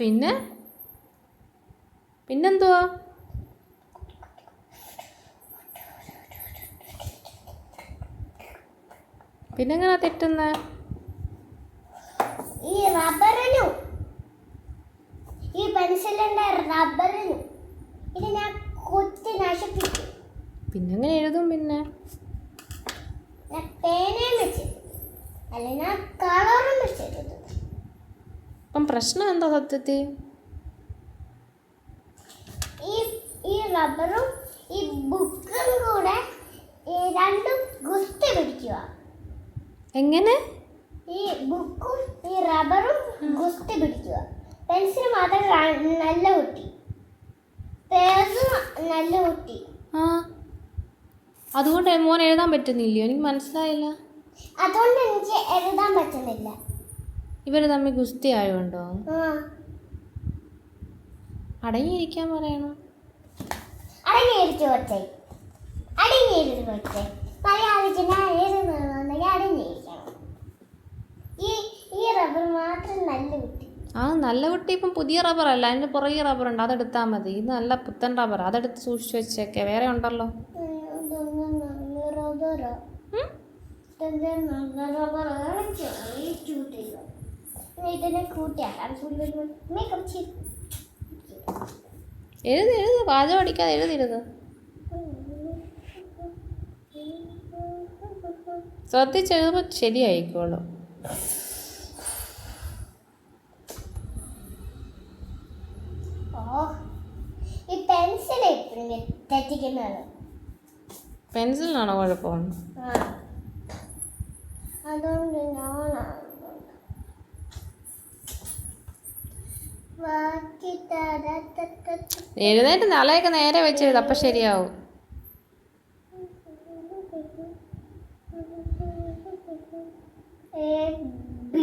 പിന്നെ പിന്നെന്തുവാ? പിന്നെങ്ങനാ തെറ്റുന്നേ? ഈ റബ്ബറിനും ഈ പെൻസിലിന്റെ റബ്ബറിനും ഇത് ഞാൻ കുത്തി നശിപ്പിക്കും. പിന്നെങ്ങനെ എഴുതും? പിന്നെ ഞാൻ പേനയും വെച്ചെഴുതും, അല്ല ഞാൻ കളറും വെച്ചെഴുതും. അപ്പം പ്രശ്നം എന്താ സത്യത്തിൽ? ഈ റബ്ബറും ഈ ബുക്കും കൂടെ രണ്ടും ഗുസ്തി പിടിക്കുക. എങ്ങനെ? ഈ ബുക്കും ഈ റബ്ബറും ഗുസ്തി പിടിക്കുക. പെൻസിൽ മാത്രം നല്ല കുട്ടി, പേഴ്സും നല്ല കുട്ടി. ആ, അതുകൊണ്ട് മോൻ എഴുതാൻ പറ്റുന്നില്ലയോ? എനിക്ക് മനസ്സിലായില്ല. അതുകൊണ്ട് എനിക്ക് എഴുതാൻ പറ്റുന്നില്ല. ഇവർ തമ്മിൽ ഗുസ്തി ആയതുകൊണ്ടോ? അടങ്ങിയിരിക്കാൻ പറയണം. അടങ്ങിയിരിക്കും കൊച്ചേ, അടങ്ങിയിരിക്കും കൊച്ചേ. മലയാളത്തിന് എഴുതുന്നുണ്ടെങ്കിൽ അടങ്ങിയിരിക്കണം. ഈ റബ്ബർ മാത്രം നല്ല കുട്ടി. ആ, നല്ല കുട്ടി. ഇപ്പം പുതിയ റബ്ബറല്ല, അതിൻ്റെ പുറകെ റബ്ബറുണ്ട്, അതെടുത്താൽ മതി. ഇത് നല്ല പുത്തൻ റബ്ബർ, അതെടുത്ത് സൂക്ഷിച്ച് വെച്ചേക്കെ. വേറെ ഉണ്ടല്ലോ. എഴുത്, പാചകം അടിക്കാതെ എഴുതിരുത്. ശ്രദ്ധിച്ചെഴുതുമ്പോൾ ശരിയായിക്കോളും. ഈ പെൻസിൽ എപ്പോഴും തെറ്റിക്കുന്നതാണ്. പെൻസിലിനാണോ കുഴപ്പം? അതുകൊണ്ട് എഴുന്നേറ്റ് തലയൊക്കെ നേരെ വെച്ച് എഴുതും, അപ്പം ശരിയാവും. A B